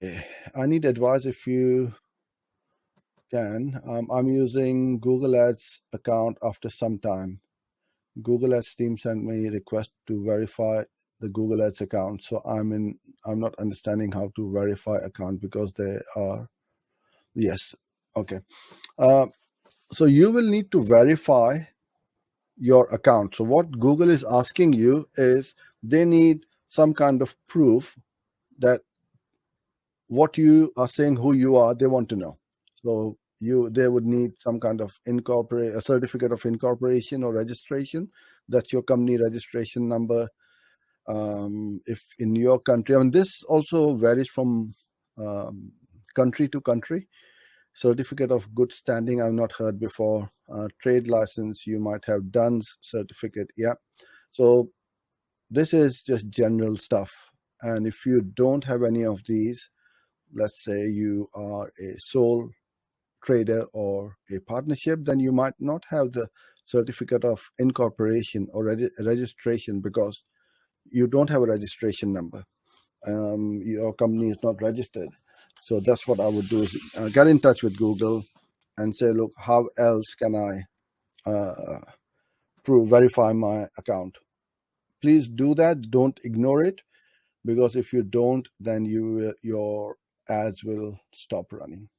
I need advice if you can. I'm using Google Ads account after some time. Google Ads team sent me a request to verify the Google Ads account. So I'm not understanding how to verify account because they are, yes. Okay. So you will need to verify your account. So what Google is asking you is they need some kind of proof that what you are saying, who you are, they want to know. So they would need some kind of a certificate of incorporation or registration. That's your company registration number. If in your country, I mean, this also varies from country to country. Certificate of good standing, I've not heard before. Trade license, you might have done certificate. Yeah. So this is just general stuff. And if you don't have any of these, let's say you are a sole trader or a partnership, then you might not have the certificate of incorporation or registration because you don't have a registration number. Your company is not registered. So that's what I would do is get in touch with Google and say, look, how else can I verify my account? Please do that. Don't ignore it, because if you don't, then your ads will stop running.